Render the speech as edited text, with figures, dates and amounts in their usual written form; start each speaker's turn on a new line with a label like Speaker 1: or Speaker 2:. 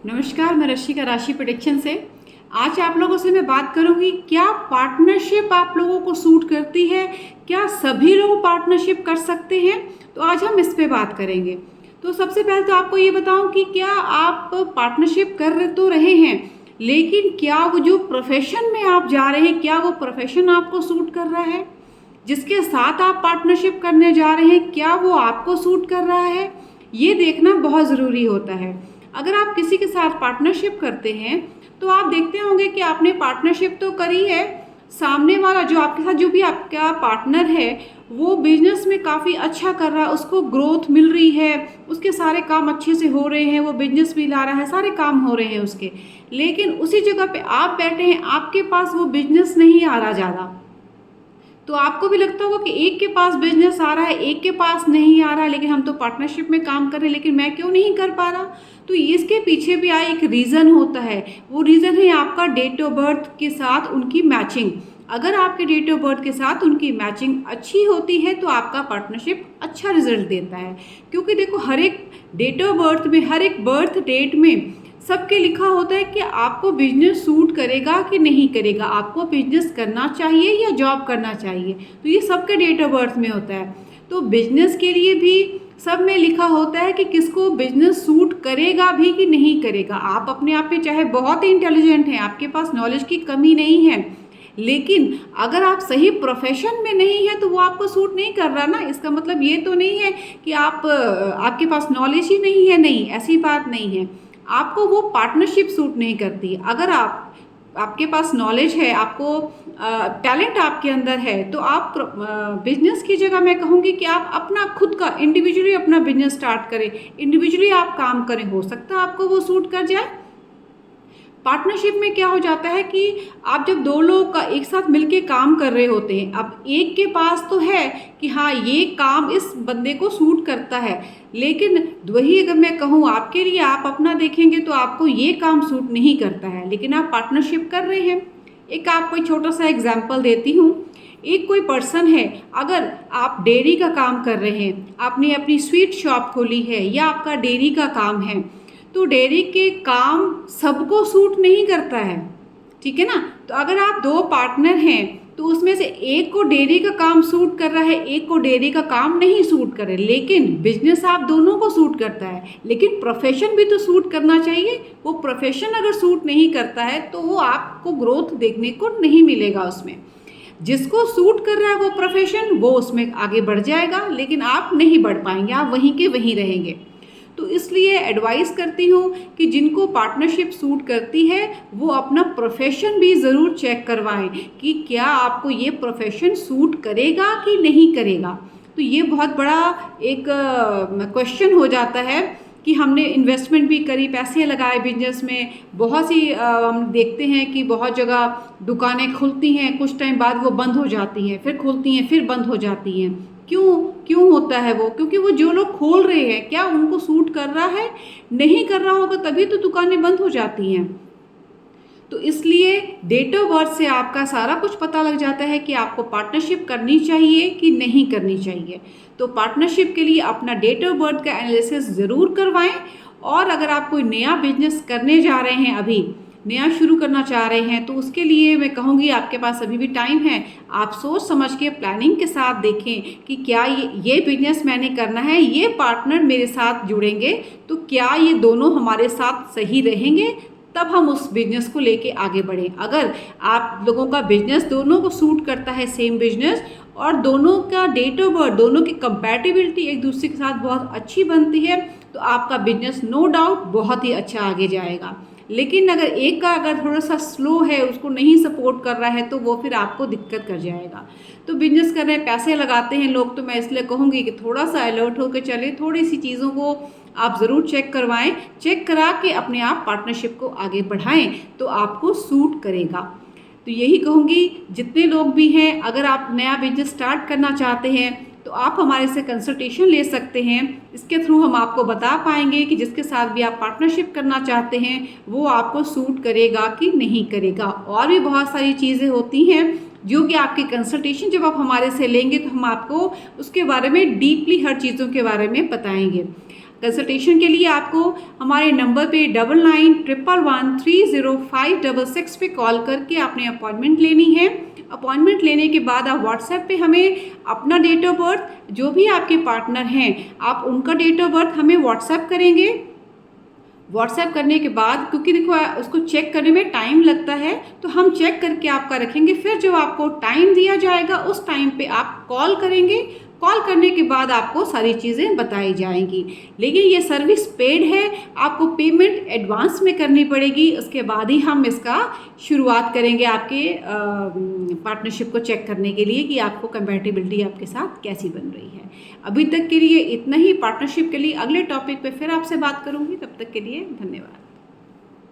Speaker 1: नमस्कार, मैं रशिका राशि प्रेडिक्शन से। आज आप लोगों से मैं बात करूंगी, क्या पार्टनरशिप आप लोगों को सूट करती है? क्या सभी लोग पार्टनरशिप कर सकते हैं? तो आज हम इस पे बात करेंगे। तो सबसे पहले तो आपको ये बताऊं कि क्या आप पार्टनरशिप कर तो रहे हैं, लेकिन क्या वो जो प्रोफेशन में आप जा रहे हैं, क्या वो प्रोफेशन आपको सूट कर रहा है? जिसके साथ आप पार्टनरशिप करने जा रहे हैं, क्या वो आपको सूट कर रहा है? ये देखना बहुत ज़रूरी होता है। अगर आप किसी के साथ पार्टनरशिप करते हैं तो आप देखते होंगे कि आपने पार्टनरशिप तो करी है, सामने वाला जो आपके साथ जो भी आपका पार्टनर है वो बिजनेस में काफ़ी अच्छा कर रहा है, उसको ग्रोथ मिल रही है, उसके सारे काम अच्छे से हो रहे हैं, वो बिजनेस भी ला रहा है, सारे काम हो रहे हैं उसके। लेकिन उसी जगह पे आप बैठे हैं, आपके पास वो बिजनेस नहीं आ रहा ज़्यादा। तो आपको भी लगता होगा कि एक के पास बिजनेस आ रहा है, एक के पास नहीं आ रहा है, लेकिन हम तो पार्टनरशिप में काम कर रहे हैं, लेकिन मैं क्यों नहीं कर पा रहा? तो इसके पीछे भी एक रीज़न होता है। वो रीज़न है आपका डेट ऑफ बर्थ के साथ उनकी मैचिंग। अगर आपके डेट ऑफ बर्थ के साथ उनकी मैचिंग अच्छी होती है तो आपका पार्टनरशिप अच्छा रिजल्ट देता है। क्योंकि देखो, हर एक डेट ऑफ बर्थ में, हर एक बर्थ डेट में सबके लिखा होता है कि आपको बिजनेस सूट करेगा कि नहीं करेगा, आपको बिजनेस करना चाहिए या जॉब करना चाहिए। तो ये सबके डेट ऑफ बर्थ में होता है। तो बिजनेस के लिए भी सब में लिखा होता है कि किसको बिजनेस सूट करेगा भी कि नहीं करेगा। आप अपने आप में चाहे बहुत ही इंटेलिजेंट हैं, आपके पास नॉलेज की कमी नहीं है, लेकिन अगर आप सही प्रोफेशन में नहीं है तो वो आपको सूट नहीं कर रहा ना। इसका मतलब ये तो नहीं है कि आपके पास नॉलेज ही नहीं है, नहीं, ऐसी बात नहीं है। आपको वो पार्टनरशिप सूट नहीं करती। अगर आपके पास नॉलेज है, आपको टैलेंट आपके अंदर है, तो आप बिजनेस की जगह मैं कहूँगी कि आप अपना खुद का इंडिविजुअली अपना बिजनेस स्टार्ट करें, इंडिविजुअली आप काम करें, हो सकता है आपको वो सूट कर जाए। पार्टनरशिप में क्या हो जाता है कि आप जब दो लोग का एक साथ मिलके काम कर रहे होते हैं, अब एक के पास तो है कि हाँ ये काम इस बंदे को सूट करता है, लेकिन वही अगर मैं कहूँ आपके लिए, आप अपना देखेंगे तो आपको ये काम सूट नहीं करता है, लेकिन आप पार्टनरशिप कर रहे हैं। एक आपको एक छोटा सा एग्जाम्पल देती हूँ। एक कोई पर्सन है, अगर आप डेयरी का काम कर रहे हैं, आपने अपनी स्वीट शॉप खोली है या आपका डेयरी का काम है, तो डेयरी के काम सबको सूट नहीं करता है, ठीक है ना। तो अगर आप दो पार्टनर हैं तो उसमें से एक को डेयरी का काम सूट कर रहा है, एक को डेयरी का काम नहीं सूट कर रहा है, लेकिन बिजनेस आप दोनों को सूट करता है। लेकिन प्रोफेशन भी तो सूट करना चाहिए। वो प्रोफेशन अगर सूट नहीं करता है तो वो आपको ग्रोथ देखने को नहीं मिलेगा उसमें। जिसको सूट कर रहा है वो प्रोफेशन, वो उसमें आगे बढ़ जाएगा, लेकिन आप नहीं बढ़ पाएंगे, आप वहीं के वहीं रहेंगे। तो इसलिए एडवाइस करती हूँ कि जिनको पार्टनरशिप सूट करती है वो अपना प्रोफेशन भी ज़रूर चेक करवाएं कि क्या आपको ये प्रोफेशन सूट करेगा कि नहीं करेगा। तो ये बहुत बड़ा एक क्वेश्चन हो जाता है कि हमने इन्वेस्टमेंट भी करी, पैसे लगाए बिजनेस में, बहुत सी हम देखते हैं कि बहुत जगह दुकानें खुलती हैं, कुछ टाइम बाद वो बंद हो जाती हैं, फिर खुलती हैं, फिर बंद हो जाती हैं। क्यों क्यों होता है वो? क्योंकि वो जो लोग खोल रहे हैं, क्या उनको सूट कर रहा है? नहीं कर रहा होगा तभी तो दुकानें बंद हो जाती हैं। तो इसलिए डेट ऑफ बर्थ से आपका सारा कुछ पता लग जाता है कि आपको पार्टनरशिप करनी चाहिए कि नहीं करनी चाहिए। तो पार्टनरशिप के लिए अपना डेट ऑफ बर्थ का एनालिसिस ज़रूर करवाएं। और अगर आप कोई नया बिजनेस करने जा रहे हैं, अभी नया शुरू करना चाह रहे हैं, तो उसके लिए मैं कहूँगी आपके पास अभी भी टाइम है। आप सोच समझ के प्लानिंग के साथ देखें कि क्या ये बिजनेस मैंने करना है, ये पार्टनर मेरे साथ जुड़ेंगे तो क्या ये दोनों हमारे साथ सही रहेंगे, तब हम उस बिजनेस को लेके आगे बढ़ें। अगर आप लोगों का बिजनेस दोनों को सूट करता है, सेम बिजनेस, और दोनों का डेट ऑफ बर्थ, दोनों की कंपैटिबिलिटी एक दूसरे के साथ बहुत अच्छी बनती है, तो आपका बिजनेस नो डाउट बहुत ही अच्छा आगे जाएगा। लेकिन अगर एक का अगर थोड़ा सा स्लो है, उसको नहीं सपोर्ट कर रहा है, तो वो फिर आपको दिक्कत कर जाएगा। तो बिजनेस कर रहे हैं, पैसे लगाते हैं लोग, तो मैं इसलिए कहूँगी कि थोड़ा सा अलर्ट होकर चले, थोड़ी सी चीज़ों को आप ज़रूर चेक करवाएं, चेक करा के अपने आप पार्टनरशिप को आगे बढ़ाएं तो आपको सूट करेगा। तो यही कहूँगी, जितने लोग भी हैं, अगर आप नया बिजनेस स्टार्ट करना चाहते हैं तो आप हमारे से कंसल्टेशन ले सकते हैं। इसके थ्रू हम आपको बता पाएंगे कि जिसके साथ भी आप पार्टनरशिप करना चाहते हैं वो आपको सूट करेगा कि नहीं करेगा। और भी बहुत सारी चीज़ें होती हैं जो कि आपकी कंसल्टेशन जब आप हमारे से लेंगे तो हम आपको उसके बारे में डीपली हर चीज़ों के बारे में बताएंगे। कंसल्टेशन के लिए आपको हमारे नंबर पे 9911130566 पे कॉल करके आपने अपॉइंटमेंट लेनी है। अपॉइंटमेंट लेने के बाद आप व्हाट्सएप पे हमें अपना डेट ऑफ बर्थ, जो भी आपके पार्टनर हैं आप उनका डेट ऑफ बर्थ हमें व्हाट्सएप करेंगे। व्हाट्सएप करने के बाद, क्योंकि देखो उसको चेक करने में टाइम लगता है, तो हम चेक करके आपका रखेंगे। फिर जब आपको टाइम दिया जाएगा उस टाइम पे आप कॉल करेंगे। कॉल करने के बाद आपको सारी चीज़ें बताई जाएंगी। लेकिन ये सर्विस पेड है, आपको पेमेंट एडवांस में करनी पड़ेगी। उसके बाद ही हम इसका शुरुआत करेंगे आपके पार्टनरशिप को चेक करने के लिए कि आपको कंपैटिबिलिटी आपके साथ कैसी बन रही है। अभी तक के लिए इतना ही। पार्टनरशिप के लिए अगले टॉपिक पे फिर आपसे बात करूँगी। तब तक के लिए धन्यवाद।